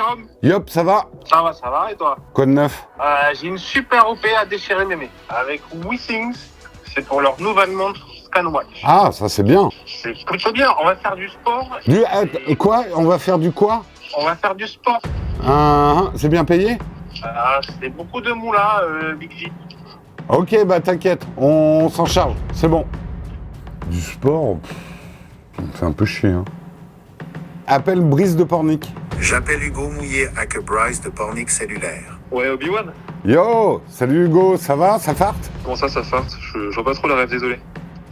Jérôme. Yop, ça va? Ça va, et toi? Quoi de neuf? J'ai une super OP à déchirer mémé avec WeThings. C'est pour leur nouvelle montre ScanWatch. Ah, ça c'est bien. C'est plutôt bien, on va faire du sport. Quoi? On va faire du quoi? On va faire du sport. C'est bien payé? C'est beaucoup de moula, Big G. Ok, bah t'inquiète, on s'en charge, c'est bon. Du sport, ça me fait un peu chier, hein. Appelle Brice de Pornic. J'appelle Hugo Mouillet à que Bryce de Pornic Cellulaire. Ouais, Obi-Wan. Yo, salut Hugo, ça va? Ça farte? Comment ça farte? Je vois pas trop le rêve, désolé.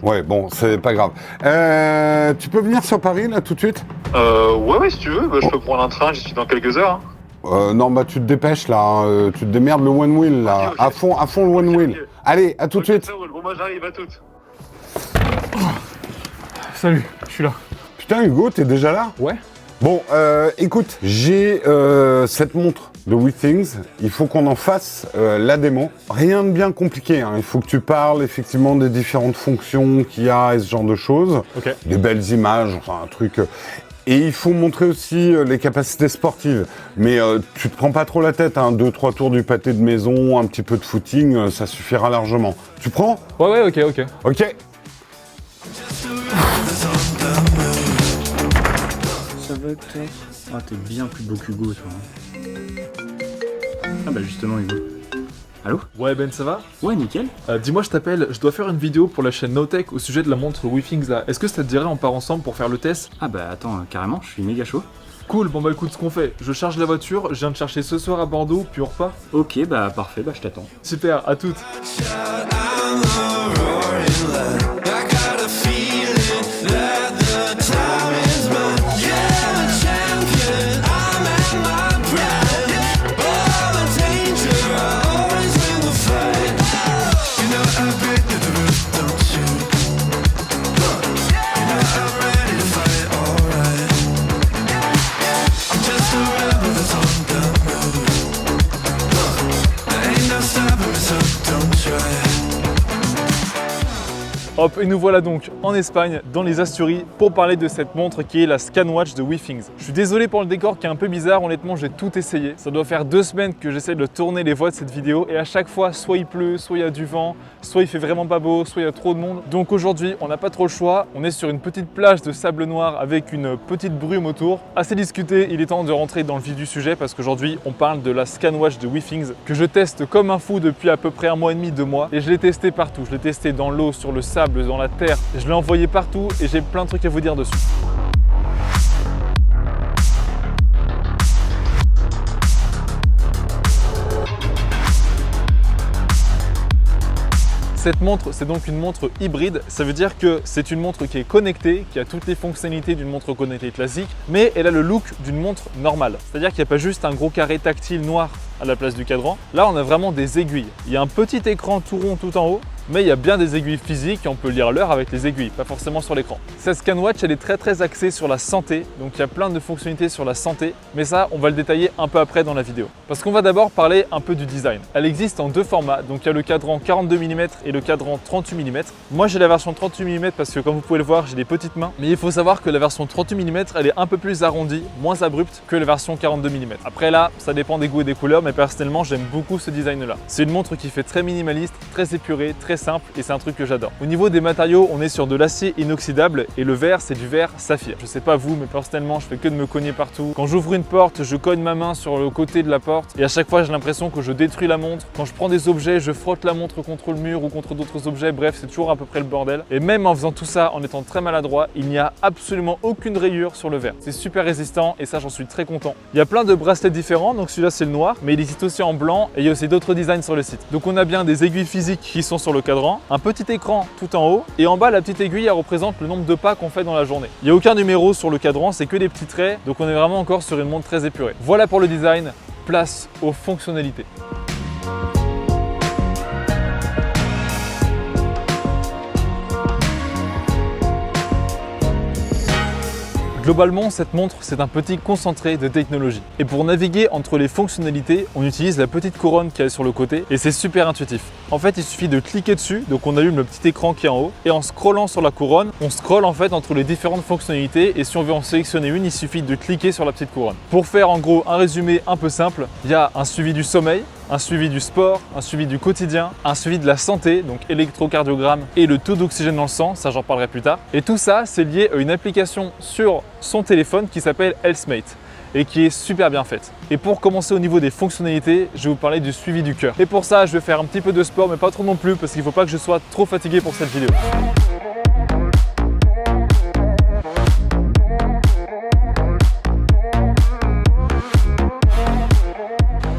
Ouais, bon, c'est pas grave. Tu peux venir sur Paris, là, tout de suite? Ouais, si tu veux, je peux prendre un train, j'y suis dans quelques heures. Non, bah tu te dépêches, là, hein. Tu te démerdes le one wheel, là. Ok. À fond le one wheel. Allez, à tout de suite. Ça roule. Bon, moi j'arrive, à toutes. Salut, je suis là. Putain, Hugo, t'es déjà là? Ouais. Bon, écoute, j'ai cette montre de WeThings. Il faut qu'on en fasse la démo. Rien de bien compliqué, hein. Il faut que tu parles effectivement des différentes fonctions qu'il y a et ce genre de choses. Ok. Des belles images, enfin un truc. Et il faut montrer aussi les capacités sportives. Mais tu te prends pas trop la tête, hein. 2-3 tours du pâté de maison, un petit peu de footing, ça suffira largement. Tu prends? Ouais, ok. Ok. Ça va que toi? Ah, t'es bien plus beau qu'Hugo, toi. Ah bah justement, Hugo. Allô? Ouais, Ben, ça va? Ouais, nickel. Dis-moi, je t'appelle, je dois faire une vidéo pour la chaîne NoTech au sujet de la montre WeThings là. Est-ce que ça te dirait on part ensemble pour faire le test? Ah bah attends, carrément, je suis méga chaud. Cool, bon bah écoute ce qu'on fait. Je charge la voiture, je viens de chercher ce soir à Bordeaux, puis on repart. Ok, bah parfait, bah je t'attends. Super, à toutes. Hop, et nous voilà donc en Espagne, dans les Asturies, pour parler de cette montre qui est la ScanWatch de WeThings. Je suis désolé pour le décor qui est un peu bizarre, honnêtement j'ai tout essayé. Ça doit faire 2 semaines que j'essaie de tourner les voix de cette vidéo et à chaque fois, soit il pleut, soit il y a du vent, soit il fait vraiment pas beau, soit il y a trop de monde. Donc aujourd'hui, on n'a pas trop le choix, on est sur une petite plage de sable noir avec une petite brume autour. Assez discuté, il est temps de rentrer dans le vif du sujet parce qu'aujourd'hui, on parle de la ScanWatch de WeThings que je teste comme un fou depuis à peu près 1 mois et demi, 2 mois. Et je l'ai testé partout, je l'ai testé dans l'eau, sur le sable, dans la terre, je l'ai envoyé partout et j'ai plein de trucs à vous dire dessus. Cette montre, c'est donc une montre hybride, ça veut dire que c'est une montre qui est connectée, qui a toutes les fonctionnalités d'une montre connectée classique, mais elle a le look d'une montre normale. C'est-à-dire qu'il n'y a pas juste un gros carré tactile noir à la place du cadran. Là, on a vraiment des aiguilles. Il y a un petit écran tout rond tout en haut, mais il y a bien des aiguilles physiques et on peut lire l'heure avec les aiguilles, pas forcément sur l'écran. Cette ScanWatch, elle est très axée sur la santé, donc il y a plein de fonctionnalités sur la santé, mais ça, on va le détailler un peu après dans la vidéo. Parce qu'on va d'abord parler un peu du design. Elle existe en 2 formats, donc il y a le cadran 42 mm et le cadran 38 mm. Moi, j'ai la version 38 mm parce que comme vous pouvez le voir, j'ai des petites mains, mais il faut savoir que la version 38 mm, elle est un peu plus arrondie, moins abrupte que la version 42 mm. Après là, ça dépend des goûts et des couleurs, mais personnellement, j'aime beaucoup ce design-là. C'est une montre qui fait très minimaliste, très épurée, très simple, et c'est un truc que j'adore. Au niveau des matériaux, on est sur de l'acier inoxydable et le verre, c'est du verre saphir. Je sais pas vous, mais personnellement, je fais que de me cogner partout. Quand j'ouvre une porte, je cogne ma main sur le côté de la porte et à chaque fois, j'ai l'impression que je détruis la montre. Quand je prends des objets, je frotte la montre contre le mur ou contre d'autres objets. Bref, c'est toujours à peu près le bordel. Et même en faisant tout ça, en étant très maladroit, il n'y a absolument aucune rayure sur le verre. C'est super résistant et ça, j'en suis très content. Il y a plein de bracelets différents, donc celui-là, c'est le noir, mais il existe aussi en blanc et il y a aussi d'autres designs sur le site. Donc on a bien des aiguilles physiques qui sont sur le cadran, un petit écran tout en haut et en bas la petite aiguille elle représente le nombre de pas qu'on fait dans la journée. Il n'y a aucun numéro sur le cadran, c'est que des petits traits, donc on est vraiment encore sur une montre très épurée. Voilà pour le design, place aux fonctionnalités. Globalement, cette montre, c'est un petit concentré de technologie. Et pour naviguer entre les fonctionnalités, on utilise la petite couronne qui est sur le côté et c'est super intuitif. En fait, il suffit de cliquer dessus, donc on allume le petit écran qui est en haut et en scrollant sur la couronne, on scrolle en fait entre les différentes fonctionnalités et si on veut en sélectionner une, il suffit de cliquer sur la petite couronne. Pour faire en gros un résumé un peu simple, il y a un suivi du sommeil, un suivi du sport, un suivi du quotidien, un suivi de la santé, donc électrocardiogramme et le taux d'oxygène dans le sang, ça j'en parlerai plus tard. Et tout ça, c'est lié à une application sur son téléphone qui s'appelle Healthmate et qui est super bien faite. Et pour commencer au niveau des fonctionnalités, je vais vous parler du suivi du cœur. Et pour ça, je vais faire un petit peu de sport, mais pas trop non plus, parce qu'il ne faut pas que je sois trop fatigué pour cette vidéo.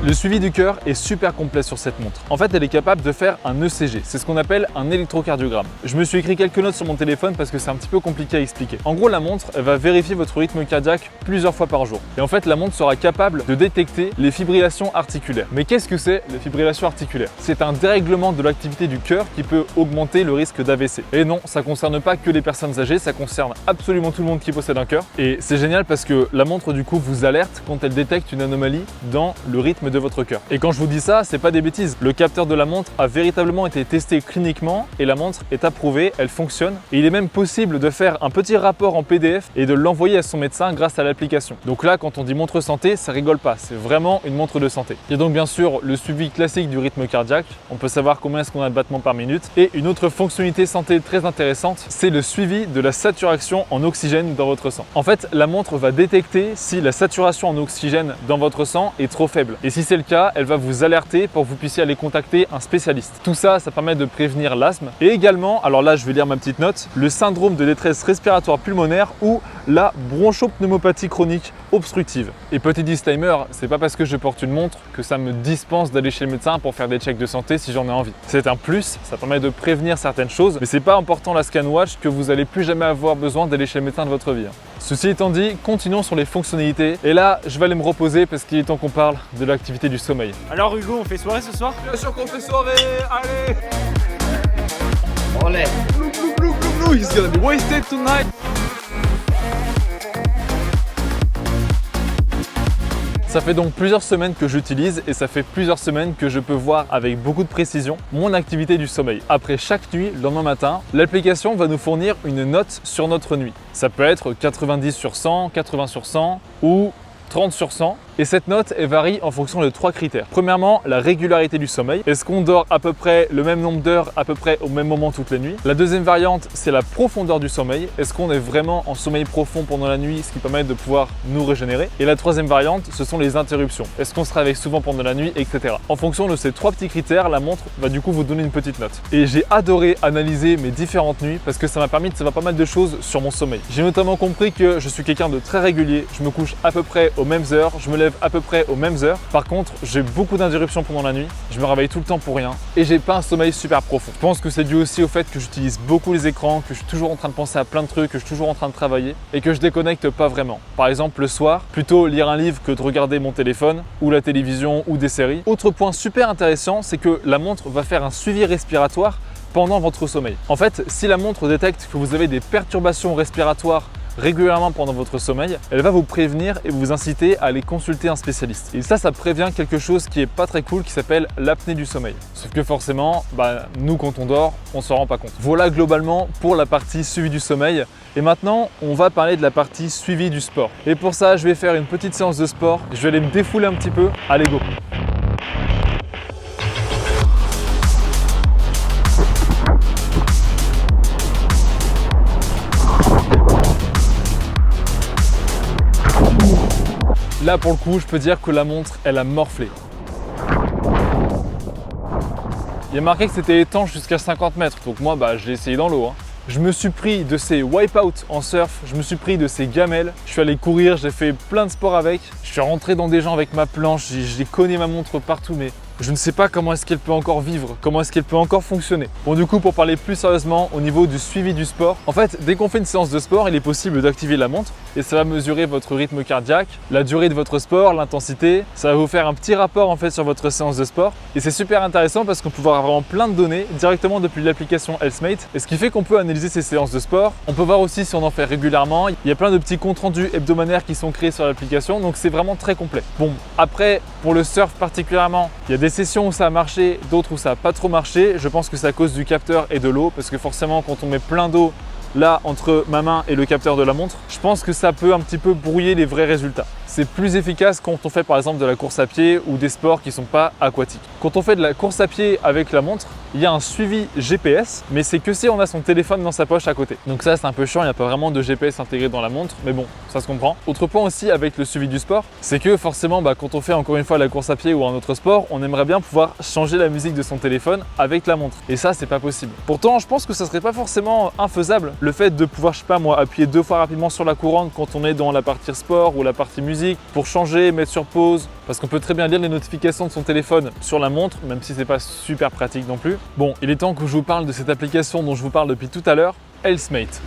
Le suivi du cœur est super complet sur cette montre. En fait, elle est capable de faire un ECG. C'est ce qu'on appelle un électrocardiogramme. Je me suis écrit quelques notes sur mon téléphone parce que c'est un petit peu compliqué à expliquer. En gros, la montre, elle va vérifier votre rythme cardiaque plusieurs fois par jour. Et en fait, la montre sera capable de détecter les fibrillations articulaires. Mais qu'est-ce que c'est les fibrillations articulaires? C'est un dérèglement de l'activité du cœur qui peut augmenter le risque d'AVC. Et non, ça ne concerne pas que les personnes âgées, ça concerne absolument tout le monde qui possède un cœur. Et c'est génial parce que la montre, du coup, vous alerte quand elle détecte une anomalie dans le rythme de votre cœur. Et quand je vous dis ça, c'est pas des bêtises. Le capteur de la montre a véritablement été testé cliniquement et la montre est approuvée, elle fonctionne. Et il est même possible de faire un petit rapport en PDF et de l'envoyer à son médecin grâce à l'application. Donc là, quand on dit montre santé, ça rigole pas, c'est vraiment une montre de santé. Il y a donc bien sûr le suivi classique du rythme cardiaque. On peut savoir combien est-ce qu'on a de battements par minute. Et une autre fonctionnalité santé très intéressante, c'est le suivi de la saturation en oxygène dans votre sang. En fait, la montre va détecter si la saturation en oxygène dans votre sang est trop faible. Et si c'est le cas, elle va vous alerter pour que vous puissiez aller contacter un spécialiste. Tout ça, ça permet de prévenir l'asthme et également, alors là je vais lire ma petite note, le syndrome de détresse respiratoire pulmonaire ou la bronchopneumopathie chronique obstructive. Et petit disclaimer, c'est pas parce que je porte une montre que ça me dispense d'aller chez le médecin pour faire des checks de santé si j'en ai envie. C'est un plus, ça permet de prévenir certaines choses, mais c'est pas en portant la ScanWatch que vous allez plus jamais avoir besoin d'aller chez le médecin de votre vie. Ceci étant dit, continuons sur les fonctionnalités. Et là, je vais aller me reposer parce qu'il est temps qu'on parle de l'activité du sommeil. Alors Hugo, on fait soirée ce soir? Bien sûr qu'on fait soirée, allez! Allez. Blue, he's gonna be wasted tonight! Ça fait donc plusieurs semaines que j'utilise et ça fait plusieurs semaines que je peux voir avec beaucoup de précision mon activité du sommeil. Après chaque nuit, le lendemain matin, l'application va nous fournir une note sur notre nuit. Ça peut être 90 sur 100, 80 sur 100 ou 30 sur 100. Et cette note, elle varie en fonction de 3 critères. Premièrement, la régularité du sommeil. Est-ce qu'on dort à peu près le même nombre d'heures, à peu près au même moment toutes les nuits? La deuxième variante, c'est la profondeur du sommeil. Est-ce qu'on est vraiment en sommeil profond pendant la nuit, ce qui permet de pouvoir nous régénérer? Et la troisième variante, ce sont les interruptions. Est-ce qu'on se réveille souvent pendant la nuit, etc. En fonction de ces 3 petits critères, la montre va du coup vous donner une petite note. Et j'ai adoré analyser mes différentes nuits parce que ça m'a permis de savoir pas mal de choses sur mon sommeil. J'ai notamment compris que je suis quelqu'un de très régulier. Je me couche à peu près aux mêmes heures, je me lève à peu près aux mêmes heures. Par contre, j'ai beaucoup d'interruptions pendant la nuit, je me réveille tout le temps pour rien et j'ai pas un sommeil super profond. Je pense que c'est dû aussi au fait que j'utilise beaucoup les écrans, que je suis toujours en train de penser à plein de trucs, que je suis toujours en train de travailler et que je déconnecte pas vraiment. Par exemple, le soir, plutôt lire un livre que de regarder mon téléphone ou la télévision ou des séries. Autre point super intéressant, c'est que la montre va faire un suivi respiratoire pendant votre sommeil. En fait, si la montre détecte que vous avez des perturbations respiratoires régulièrement pendant votre sommeil, elle va vous prévenir et vous inciter à aller consulter un spécialiste. Et ça prévient quelque chose qui est pas très cool qui s'appelle l'apnée du sommeil. Sauf que forcément, nous quand on dort, on s'en rend pas compte. Voilà globalement pour la partie suivi du sommeil. Et maintenant, on va parler de la partie suivi du sport. Et pour ça, je vais faire une petite séance de sport. Je vais aller me défouler un petit peu. Allez, go! Là pour le coup, je peux dire que la montre, elle a morflé. Il y a marqué que c'était étanche jusqu'à 50 mètres, donc moi je l'ai essayé dans l'eau. Je me suis pris de ces wipeouts en surf, je me suis pris de ces gamelles, je suis allé courir, j'ai fait plein de sports avec, je suis rentré dans des gens avec ma planche, j'ai cogné ma montre partout, mais je ne sais pas comment est-ce qu'elle peut encore vivre, comment est-ce qu'elle peut encore fonctionner. Bon du coup, pour parler plus sérieusement au niveau du suivi du sport, en fait, dès qu'on fait une séance de sport, il est possible d'activer la montre et ça va mesurer votre rythme cardiaque, la durée de votre sport, l'intensité. Ça va vous faire un petit rapport en fait sur votre séance de sport et c'est super intéressant parce qu'on peut voir vraiment plein de données directement depuis l'application Healthmate et ce qui fait qu'on peut analyser ces séances de sport. On peut voir aussi si on en fait régulièrement. Il y a plein de petits comptes rendus hebdomadaires qui sont créés sur l'application, donc c'est vraiment très complet. Bon, après, pour le surf particulièrement, il y a des sessions où ça a marché, d'autres où ça n'a pas trop marché. Je pense que c'est à cause du capteur et de l'eau parce que forcément quand on met plein d'eau là entre ma main et le capteur de la montre, je pense que ça peut un petit peu brouiller les vrais résultats. C'est plus efficace quand on fait par exemple de la course à pied ou des sports qui ne sont pas aquatiques. Quand on fait de la course à pied avec la montre, il y a un suivi GPS, mais c'est que si on a son téléphone dans sa poche à côté. Donc ça c'est un peu chiant, il n'y a pas vraiment de GPS intégré dans la montre, mais bon, ça se comprend. Autre point aussi avec le suivi du sport, c'est que forcément quand on fait encore une fois la course à pied ou un autre sport, on aimerait bien pouvoir changer la musique de son téléphone avec la montre. Et ça c'est pas possible. Pourtant je pense que ça serait pas forcément infaisable, le fait de pouvoir, je sais pas moi, appuyer 2 fois rapidement sur la couronne quand on est dans la partie sport ou la partie musique, pour changer, mettre sur pause, parce qu'on peut très bien lire les notifications de son téléphone sur la montre, même si c'est pas super pratique non plus. Bon, il est temps que je vous parle de cette application dont je vous parle depuis tout à l'heure, Healthmate.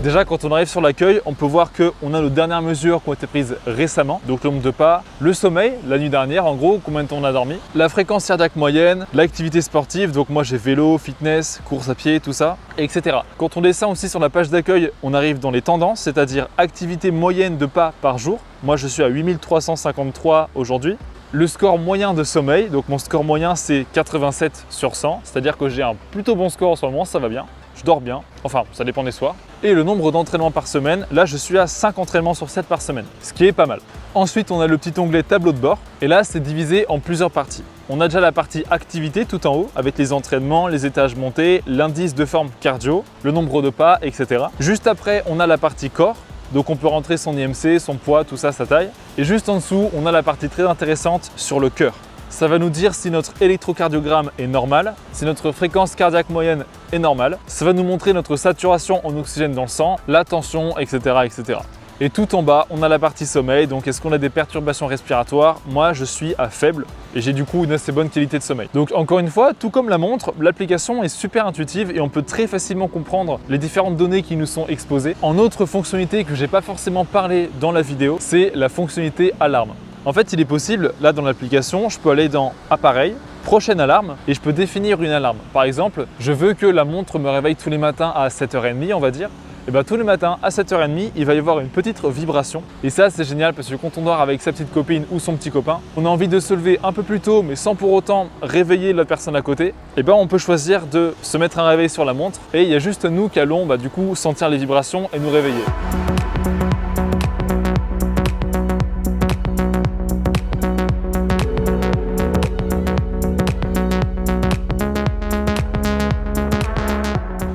Déjà, quand on arrive sur l'accueil, on peut voir qu'on a nos dernières mesures qui ont été prises récemment, donc le nombre de pas, le sommeil, la nuit dernière en gros, combien de temps on a dormi, la fréquence cardiaque moyenne, l'activité sportive, donc moi j'ai vélo, fitness, course à pied, tout ça, etc. Quand on descend aussi sur la page d'accueil, on arrive dans les tendances, c'est-à-dire activité moyenne de pas par jour. Moi je suis à 8353 aujourd'hui. Le score moyen de sommeil, donc mon score moyen c'est 87 sur 100, c'est-à-dire que j'ai un plutôt bon score en ce moment, ça va bien. Je dors bien, enfin ça dépend des soirs. Et le nombre d'entraînements par semaine, là je suis à 5 entraînements sur 7 par semaine, ce qui est pas mal. Ensuite on a le petit onglet tableau de bord, et là c'est divisé en plusieurs parties. On a déjà la partie activité tout en haut, avec les entraînements, les étages montés, l'indice de forme cardio, le nombre de pas, etc. Juste après on a la partie corps, donc on peut rentrer son IMC, son poids, tout ça, sa taille. Et juste en dessous, on a la partie très intéressante sur le cœur. Ça va nous dire si notre électrocardiogramme est normal, si notre fréquence cardiaque moyenne est normale. Ça va nous montrer notre saturation en oxygène dans le sang, la tension, etc., etc. Et tout en bas, on a la partie sommeil, donc est-ce qu'on a des perturbations respiratoires? Moi, je suis à faible et j'ai du coup une assez bonne qualité de sommeil. Donc encore une fois, tout comme la montre, l'application est super intuitive et on peut très facilement comprendre les différentes données qui nous sont exposées. En autre fonctionnalité que j'ai pas forcément parlé dans la vidéo, c'est la fonctionnalité alarme. En fait, il est possible, là dans l'application, je peux aller dans Appareil, prochaine alarme et je peux définir une alarme. Par exemple, je veux que la montre me réveille tous les matins à 7h30, on va dire. Et bien tous les matins à 7h30, il va y avoir une petite vibration. Et ça, c'est génial parce que quand on dort avec sa petite copine ou son petit copain, on a envie de se lever un peu plus tôt, mais sans pour autant réveiller la personne à côté. Et bien on peut choisir de se mettre un réveil sur la montre et il y a juste nous qui allons du coup sentir les vibrations et nous réveiller.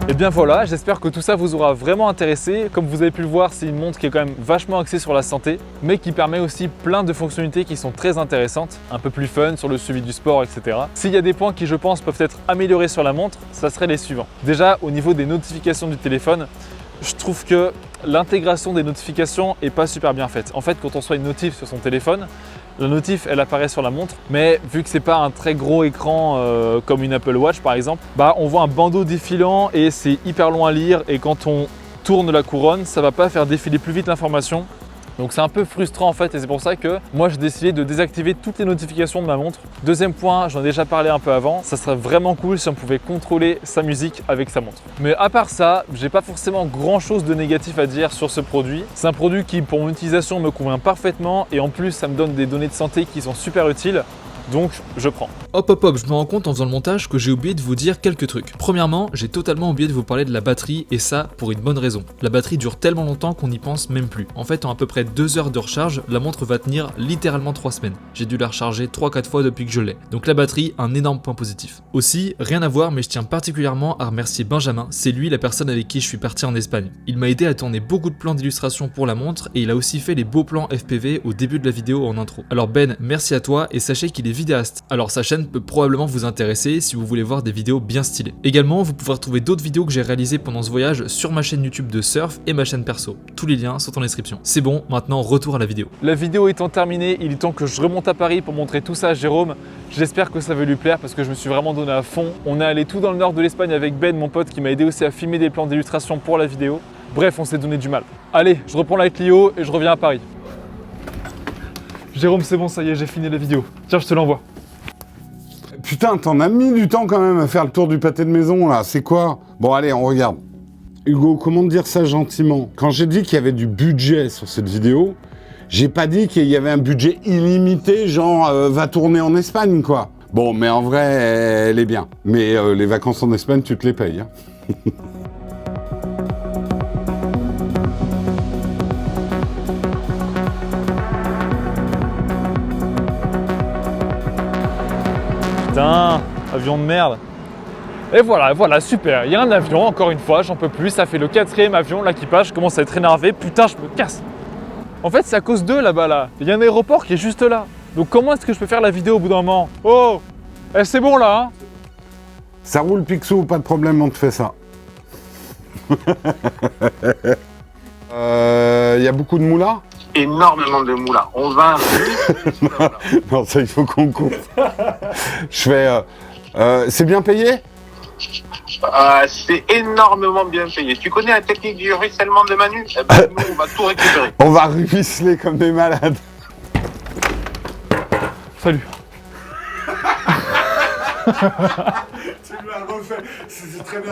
Et bien voilà, j'espère que tout ça vous aura vraiment intéressé. Comme vous avez pu le voir, c'est une montre qui est quand même vachement axée sur la santé, mais qui permet aussi plein de fonctionnalités qui sont très intéressantes, un peu plus fun sur le suivi du sport, etc. S'il y a des points qui, je pense, peuvent être améliorés sur la montre, ça serait les suivants. Déjà, au niveau des notifications du téléphone, je trouve que l'intégration des notifications est pas super bien faite. En fait, quand on soit une notif sur son téléphone, la notif elle apparaît sur la montre, mais vu que c'est pas un très gros écran comme une Apple Watch par exemple, on voit un bandeau défilant et c'est hyper long à lire et quand on tourne la couronne, ça va pas faire défiler plus vite l'information. Donc c'est un peu frustrant en fait et c'est pour ça que moi j'ai décidé de désactiver toutes les notifications de ma montre. Deuxième point, j'en ai déjà parlé un peu avant, ça serait vraiment cool si on pouvait contrôler sa musique avec sa montre. Mais à part ça, j'ai pas forcément grand chose de négatif à dire sur ce produit. C'est un produit qui pour mon utilisation me convient parfaitement et en plus ça me donne des données de santé qui sont super utiles. Donc je prends. Hop, je me rends compte en faisant le montage que j'ai oublié de vous dire quelques trucs. Premièrement, j'ai totalement oublié de vous parler de la batterie et ça pour une bonne raison. La batterie dure tellement longtemps qu'on n'y pense même plus. En fait, en à peu près 2 heures de recharge, la montre va tenir littéralement 3 semaines. J'ai dû la recharger 3-4 fois depuis que je l'ai. Donc la batterie, un énorme point positif. Aussi, rien à voir, mais je tiens particulièrement à remercier Benjamin. C'est lui la personne avec qui je suis parti en Espagne. Il m'a aidé à tourner beaucoup de plans d'illustration pour la montre et il a aussi fait les beaux plans FPV au début de la vidéo en intro. Alors Ben, merci à toi et sachez qu'il est est vidéaste, alors sa chaîne peut probablement vous intéresser si vous voulez voir des vidéos bien stylées. Également, vous pouvez retrouver d'autres vidéos que j'ai réalisées pendant ce voyage sur ma chaîne YouTube de surf et ma chaîne perso. Tous les liens sont en description. C'est bon, maintenant retour à la vidéo. La vidéo étant terminée, il est temps que je remonte à Paris pour montrer tout ça à Jérôme. J'espère que ça va lui plaire parce que je me suis vraiment donné à fond. On est allé tout dans le nord de l'Espagne avec Ben, mon pote, qui m'a aidé aussi à filmer des plans d'illustration pour la vidéo. Bref, on s'est donné du mal. Allez, je reprends la Clio et je reviens à Paris. Jérôme, c'est bon, ça y est, j'ai fini la vidéo. Tiens, je te l'envoie. Putain, t'en as mis du temps quand même à faire le tour du pâté de maison, là. C'est quoi? Bon, allez, on regarde. Hugo, comment te dire ça gentiment? Quand j'ai dit qu'il y avait du budget sur cette vidéo, j'ai pas dit qu'il y avait un budget illimité, genre va tourner en Espagne, quoi. Bon, mais en vrai, elle est bien. Mais les vacances en Espagne, tu te les payes. Hein. Putain, avion de merde. Et voilà, super. Il y a un avion, encore une fois, j'en peux plus. Ça fait le 4e avion là qui passe. Je commence à être énervé. Putain, je me casse. En fait, c'est à cause d'eux là-bas là. Il y a un aéroport qui est juste là. Donc comment est-ce que je peux faire la vidéo au bout d'un moment? Oh, c'est bon là, hein? Ça roule Picsou, pas de problème, on te fait ça. Y a beaucoup de moulas? Énormément de moulas. On va Non, ça, il faut qu'on coupe. Je fais... c'est bien payé? c'est énormément bien payé. Tu connais la technique du ruissellement de Manu? Eh ben, nous, on va tout récupérer. On va ruisseler comme des malades. Salut. Tu me l'as refait, c'est très bien.